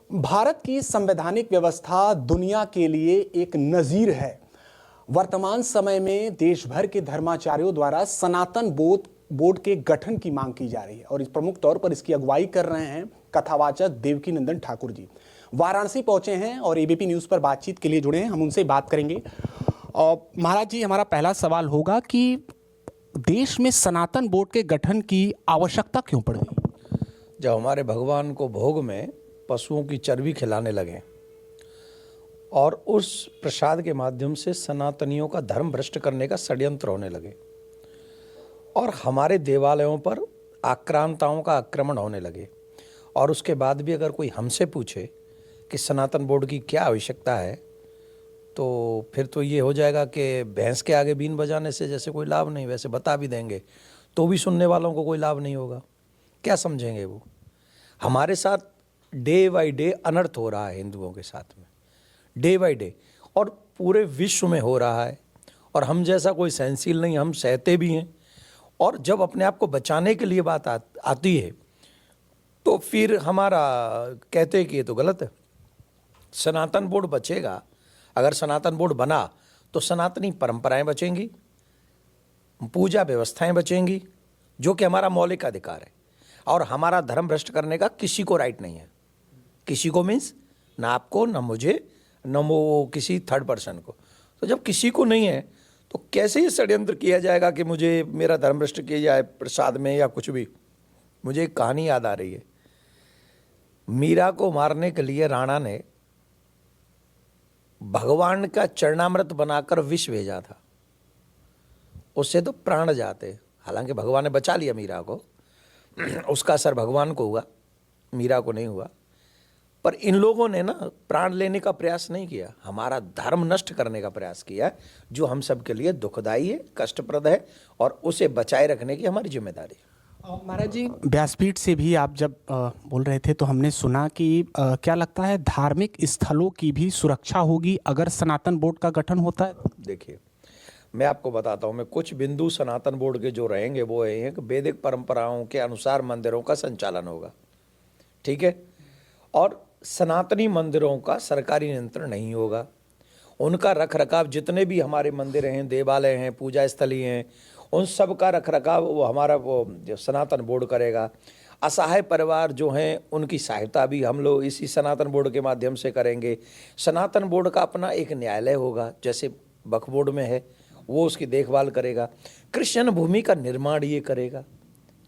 भारत की संवैधानिक व्यवस्था दुनिया के लिए एक नजीर है। वर्तमान समय में देश भर के धर्माचार्यों द्वारा सनातन बोर्ड के गठन की मांग की जा रही है और इस प्रमुख तौर पर इसकी अगुवाई कर रहे हैं कथावाचक देवकीनंदन ठाकुर जी। वाराणसी पहुंचे हैं और एबीपी न्यूज पर बातचीत के लिए जुड़े हैं। हम उनसे बात करेंगे। और महाराज जी, हमारा पहला सवाल होगा कि देश में सनातन बोर्ड के गठन की आवश्यकता क्यों पड़ गई? जब हमारे भगवान को भोग में पशुओं की चर्बी खिलाने लगे और उस प्रसाद के माध्यम से सनातनियों का धर्म भ्रष्ट करने का षड्यंत्र होने लगे और हमारे देवालयों पर आक्रांताओं का आक्रमण होने लगे, और उसके बाद भी अगर कोई हमसे पूछे कि सनातन बोर्ड की क्या आवश्यकता है, तो फिर तो ये हो जाएगा कि भैंस के आगे बीन बजाने से जैसे कोई लाभ नहीं। वैसे बता भी देंगे तो भी सुनने वालों को कोई लाभ नहीं होगा। क्या समझेंगे वो? हमारे साथ डे बाई डे अनर्थ हो रहा है, हिंदुओं के साथ में डे बाई डे, और पूरे विश्व में हो रहा है। और हम जैसा कोई सहनशील नहीं, हम सहते भी हैं। और जब अपने आप को बचाने के लिए बात आती है तो फिर हमारा कहते हैं कि ये तो गलत है। सनातन बोर्ड बचेगा, अगर सनातन बोर्ड बना तो सनातनी परंपराएं बचेंगी, पूजा व्यवस्थाएं बचेंगी, जो कि हमारा मौलिक अधिकार है। और हमारा धर्म भ्रष्ट करने का किसी को राइट नहीं है। किसी को मीन्स ना आपको, ना मुझे, ना वो किसी थर्ड पर्सन को। तो जब किसी को नहीं है तो कैसे ये षड्यंत्र किया जाएगा कि मुझे मेरा धर्म भ्रष्ट किया जाए प्रसाद में या कुछ भी। मुझे एक कहानी याद आ रही है। मीरा को मारने के लिए राणा ने भगवान का चरणामृत बनाकर विष भेजा था। उससे तो प्राण जाते। हालांकि भगवान ने बचा लिया मीरा को, उसका असर भगवान को हुआ, मीरा को नहीं हुआ। पर इन लोगों ने ना प्राण लेने का प्रयास नहीं किया, हमारा धर्म नष्ट करने का प्रयास किया, जो हम सब के लिए दुखदाई है, कष्टप्रद है, और उसे बचाए रखने की हमारी जिम्मेदारी है। महाराज जी, व्यासपीठ से भी आप जब बोल रहे थे तो हमने सुना कि क्या लगता है धार्मिक स्थलों की भी सुरक्षा होगी अगर सनातन बोर्ड का गठन होता है? देखिए, मैं आपको बताता हूँ, मैं कुछ बिंदु सनातन बोर्ड के जो रहेंगे वो ये हैं कि वैदिक परंपराओं के अनुसार मंदिरों का संचालन होगा, ठीक है। और सनातनी मंदिरों का सरकारी नियंत्रण नहीं होगा। उनका रख रखाव, जितने भी हमारे मंदिर हैं, देवालय हैं, पूजा स्थली हैं, उन सब का रख रखाव वो हमारा जो सनातन बोर्ड करेगा। असहाय परिवार जो हैं उनकी सहायता भी हम लोग इसी सनातन बोर्ड के माध्यम से करेंगे। सनातन बोर्ड का अपना एक न्यायालय होगा, जैसे वक्फ बोर्ड में है, वो उसकी देखभाल करेगा। कृष्ण भूमि का निर्माण ये करेगा।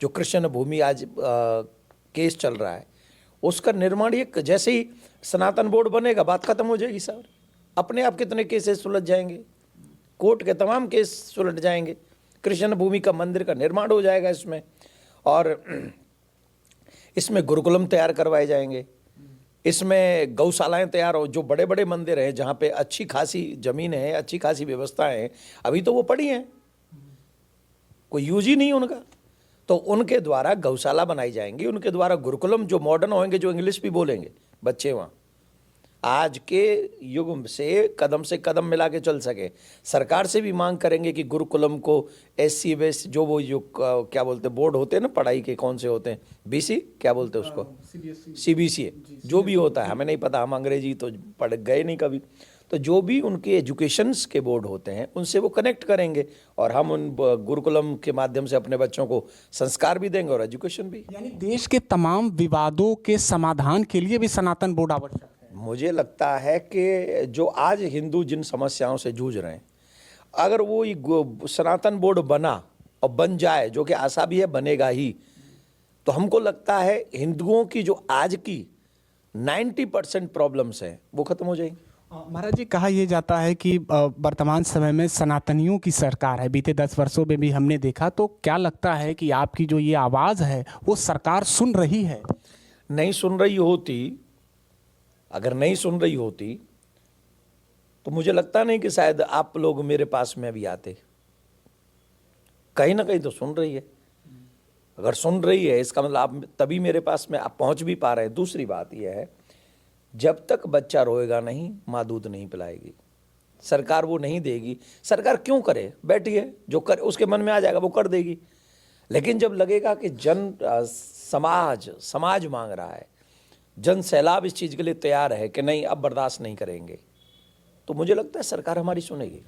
जो कृष्ण भूमि आज केस चल रहा है उसका निर्माण ये, जैसे ही सनातन बोर्ड बनेगा बात खत्म हो जाएगी सर। अपने आप कितने केसेस सुलझ जाएंगे, कोर्ट के तमाम केस सुलझ जाएंगे। कृष्ण भूमि का मंदिर का निर्माण हो जाएगा इसमें, और इसमें गुरुकुलम तैयार करवाए जाएंगे, इसमें गौशालाएं तैयार हो। जो बड़े बड़े मंदिर हैं जहाँ पे अच्छी खासी जमीन है, अच्छी खासी व्यवस्थाएं हैं, अभी तो वो पड़ी हैं, कोई यूज ही नहीं उनका, तो उनके द्वारा गौशाला बनाई जाएंगी, उनके द्वारा गुरुकुलम जो मॉडर्न होंगे, जो इंग्लिश भी बोलेंगे बच्चे वहाँ, आज के युग से कदम मिला के चल सके। सरकार से भी मांग करेंगे कि गुरुकुलम को SC बेस, जो वो जो क्या बोलते बोर्ड होते हैं ना पढ़ाई के, कौन से होते हैं, BC क्या बोलते हैं उसको, CBSE, जो भी होता है हमें नहीं पता, हम अंग्रेजी तो पढ़ गए नहीं कभी। तो जो भी उनके एजुकेशंस के बोर्ड होते हैं उनसे वो कनेक्ट करेंगे, और हम उन गुरुकुलम के माध्यम से अपने बच्चों को संस्कार भी देंगे और एजुकेशन भी। यानी देश के तमाम विवादों के समाधान के लिए भी सनातन बोर्ड आवश्यक है। मुझे लगता है कि जो आज हिंदू जिन समस्याओं से जूझ रहे हैं, अगर वो सनातन बोर्ड बना और बन जाए, जो कि आशा भी है बनेगा ही, तो हमको लगता है हिंदुओं की जो आज की 90% प्रॉब्लम्स हैं वो खत्म हो जाएंगी। महाराज जी, कहा यह जाता है कि वर्तमान समय में सनातनियों की सरकार है। बीते 10 वर्षों में भी हमने देखा, तो क्या लगता है कि आपकी जो ये आवाज़ है वो सरकार सुन रही है? नहीं सुन रही होती, अगर नहीं सुन रही होती तो मुझे लगता नहीं कि शायद आप लोग मेरे पास में भी आते। कहीं ना कहीं तो सुन रही है। अगर सुन रही है इसका मतलब आप तभी मेरे पास में आप पहुंच भी पा रहे हैं। दूसरी बात यह है, जब तक बच्चा रोएगा नहीं माँ दूध नहीं पिलाएगी। सरकार वो नहीं देगी। सरकार क्यों करे, बैठिए, जो कर उसके मन में आ जाएगा वो कर देगी। लेकिन जब लगेगा कि समाज मांग रहा है, जन सैलाब इस चीज़ के लिए तैयार है कि नहीं अब बर्दाश्त नहीं करेंगे, तो मुझे लगता है सरकार हमारी सुनेगी।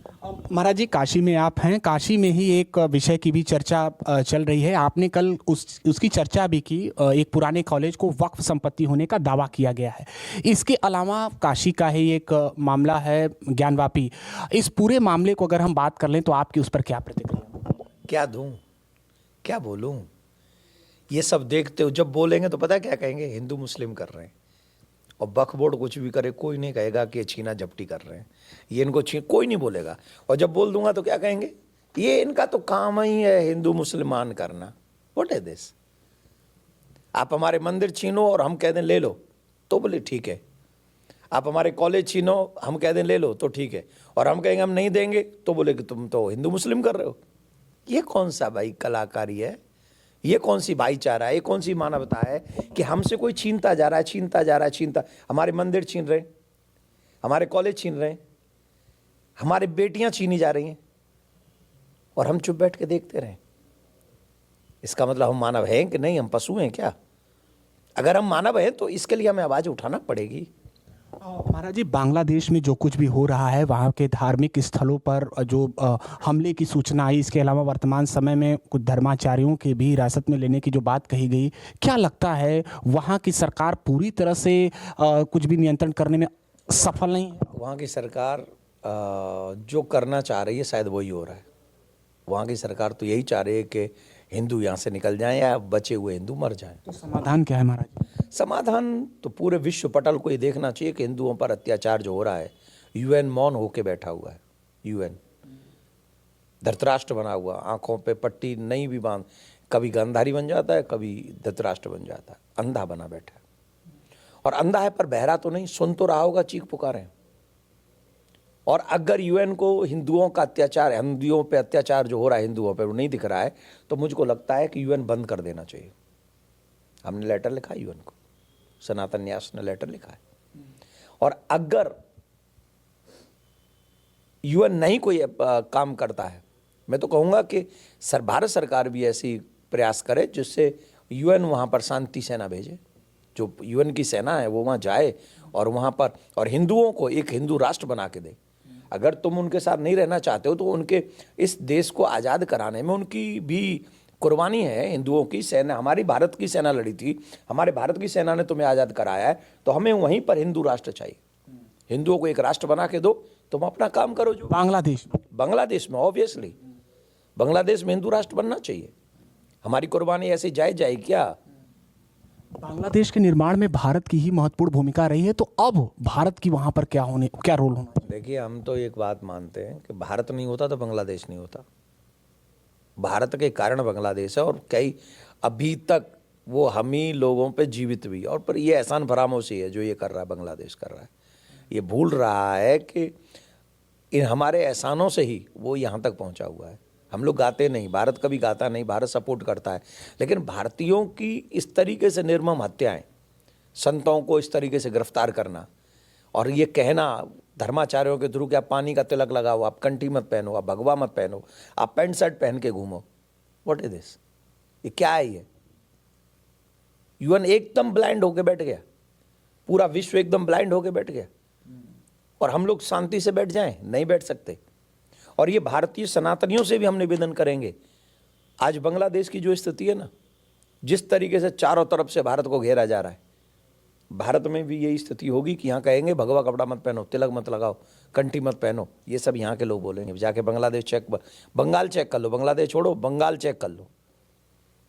महाराज जी, काशी में आप हैं, काशी में ही एक विषय की भी चर्चा चल रही है। आपने कल उसकी चर्चा भी की। एक पुराने कॉलेज को वक्फ संपत्ति होने का दावा किया गया है। इसके अलावा काशी का ही एक मामला है ज्ञानवापी। इस पूरे मामले को अगर हम बात कर लें तो आपकी उस पर क्या प्रतिक्रिया? क्या दूं, क्या बोलूं? ये सब देखते हो, जब बोलेंगे तो पता है क्या कहेंगे, हिंदू मुस्लिम कर रहे हैं। और वक्फ बोर्ड कुछ भी करे कोई नहीं कहेगा कि छीना झपटी कर रहे हैं, ये इनको कोई नहीं बोलेगा। और जब बोल दूंगा तो क्या कहेंगे, ये इनका तो काम ही है हिंदू मुसलमान करना। What is this? आप हमारे मंदिर छीनो और हम कह दें ले लो तो बोले ठीक है, आप हमारे कॉलेज छीनो हम कह दें ले लो तो ठीक है, और हम कहेंगे हम नहीं देंगे तो बोले कि तुम तो हिंदू मुस्लिम कर रहे हो। ये कौन सा भाई कलाकारी है? ये कौन सी भाईचारा है? ये कौन सी मानवता है कि हमसे कोई छीनता जा रहा है, छीनता जा रहा है, छीनता। हमारे मंदिर छीन रहे हैं, हमारे कॉलेज छीन रहे हैं, हमारी बेटियां छीनी जा रही हैं और हम चुप बैठ के देखते रहें। इसका मतलब हम मानव हैं कि नहीं? हम पशु हैं क्या? अगर हम मानव हैं तो इसके लिए हमें आवाज़ उठाना पड़ेगी। महाराज जी, बांग्लादेश में जो कुछ भी हो रहा है, वहाँ के धार्मिक स्थलों पर जो हमले की सूचना आई, इसके अलावा वर्तमान समय में कुछ धर्माचार्यों के भी हिरासत में लेने की जो बात कही गई, क्या लगता है वहाँ की सरकार पूरी तरह से कुछ भी नियंत्रण करने में सफल नहीं है? वहाँ की सरकार जो करना चाह रही है शायद वही हो रहा है। वहाँ की सरकार तो यही चाह रही है कि हिंदू यहाँ से निकल जाएं या बचे हुए हिंदू मर जाएं। तो समाधान क्या है महाराज? समाधान तो पूरे विश्व पटल को ये देखना चाहिए कि हिंदुओं पर अत्याचार जो हो रहा है, यूएन मौन होके बैठा हुआ है। यूएन धृतराष्ट्र बना हुआ, आंखों पे पट्टी नहीं भी बांध, कभी गांधारी बन जाता है, कभी धृतराष्ट्र बन जाता है, अंधा बना बैठा है। और अंधा है पर बहरा तो नहीं, सुन तो रहा होगा चीख पुकारें। और अगर यूएन को हिंदुओं का अत्याचार, हिंदुओं पे अत्याचार जो हो रहा है हिंदुओं पे वो नहीं दिख रहा है, तो मुझको लगता है कि यूएन बंद कर देना चाहिए। हमने लेटर लिखा है यूएन को, सनातन न्यास ने लेटर लिखा है। और अगर यूएन नहीं कोई काम करता है, मैं तो कहूँगा कि भारत सरकार भी ऐसी प्रयास करे जिससे यूएन वहाँ पर शांति सेना भेजे। जो यूएन की सेना है वो वहाँ जाए और वहाँ पर और हिंदुओं को एक हिंदू राष्ट्र बना के दे। अगर तुम उनके साथ नहीं रहना चाहते हो तो उनके इस देश को आज़ाद कराने में उनकी भी कुर्बानी है। हिंदुओं की सेना, हमारी भारत की सेना लड़ी थी, हमारे भारत की सेना ने तुम्हें आज़ाद कराया है, तो हमें वहीं पर हिंदू राष्ट्र चाहिए। हिंदुओं को एक राष्ट्र बना के दो, तुम अपना काम करो। जो बांग्लादेश में ऑब्वियसली बांग्लादेश में हिंदू राष्ट्र बनना चाहिए। हमारी कुर्बानी ऐसे जाए क्या? बांग्लादेश के निर्माण में भारत की ही महत्वपूर्ण भूमिका रही है, तो अब भारत की वहाँ पर क्या रोल होना? देखिए, हम तो एक बात मानते हैं कि भारत नहीं होता तो बांग्लादेश नहीं होता। भारत के कारण बांग्लादेश है और कई अभी तक वो हम ही लोगों पे जीवित भी। और पर ये एहसान फरामोशी है जो ये कर रहा है, बांग्लादेश कर रहा है। ये भूल रहा है कि इन हमारे एहसानों से ही वो यहाँ तक पहुँचा हुआ है। हम लोग गाते नहीं, भारत कभी गाता नहीं, भारत सपोर्ट करता है, लेकिन भारतीयों की इस तरीके से निर्मम हत्याएं, संतों को इस तरीके से गिरफ्तार करना और ये कहना धर्माचार्यों के थ्रू कि आप पानी का तिलक लगाओ, आप कंठी मत पहनो, आप भगवा मत पहनो, आप पैंट शर्ट पहन के घूमो। What is this? ये क्या है? ये यूएन एकदम ब्लाइंड होके बैठ गया, पूरा विश्व एकदम ब्लाइंड होके बैठ गया और हम लोग शांति से बैठ जाएं? नहीं बैठ सकते। और ये भारतीय सनातनियों से भी हम निवेदन करेंगे। आज बांग्लादेश की जो स्थिति है ना, जिस तरीके से चारों तरफ से भारत को घेरा जा रहा है, भारत में भी यही स्थिति होगी कि यहाँ कहेंगे भगवा कपड़ा मत पहनो, तिलक मत लगाओ, कंठी मत पहनो। ये सब यहाँ के लोग बोलेंगे। जाके बांग्लादेश बंगाल चेक कर लो, बांग्लादेश छोड़ो, बंगाल चेक कर लो।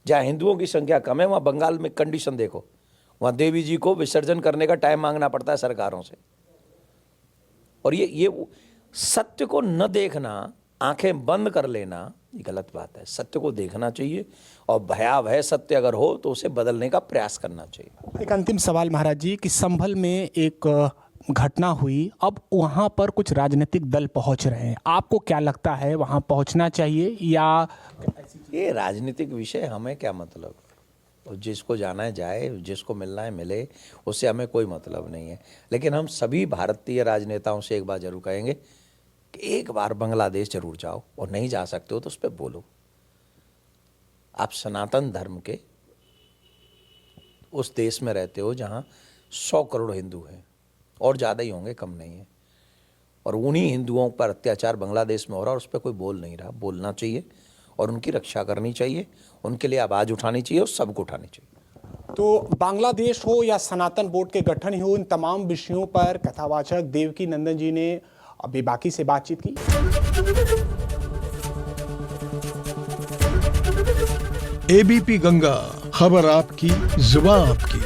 जहाँ हिंदुओं की संख्या कम है वहाँ बंगाल में कंडीशन देखो, वहाँ देवी जी को विसर्जन करने का टाइम मांगना पड़ता है सरकारों से। और ये सत्य को न देखना, आंखें बंद कर लेना, ये गलत बात है। सत्य को देखना चाहिए और भयावह सत्य अगर हो तो उसे बदलने का प्रयास करना चाहिए। एक अंतिम सवाल महाराज जी, कि संभल में एक घटना हुई, अब वहाँ पर कुछ राजनीतिक दल पहुँच रहे हैं, आपको क्या लगता है वहाँ पहुँचना चाहिए या? ये राजनीतिक विषय हमें क्या मतलब? जिसको जाना है जाए, जिसको मिलना है मिले, उससे हमें कोई मतलब नहीं है। लेकिन हम सभी भारतीय राजनेताओं से एक बात जरूर कहेंगे कि एक बार बांग्लादेश जरूर जाओ, और नहीं जा सकते हो तो उस पर बोलो। आप सनातन धर्म के उस देश में रहते हो जहाँ 100 करोड़ हिंदू हैं और ज़्यादा ही होंगे, कम नहीं है। और उन्हीं हिंदुओं पर अत्याचार बांग्लादेश में हो रहा है और उस पर कोई बोल नहीं रहा। बोलना चाहिए और उनकी रक्षा करनी चाहिए, उनके लिए आवाज़ उठानी चाहिए और सबको उठानी चाहिए। तो बांग्लादेश हो या सनातन बोर्ड के गठन ही हो, इन तमाम विषयों पर कथावाचक देवकी नंदन जी ने बेबाकी से बातचीत की। एबीपी गंगा, खबर आपकी, जुबान आपकी।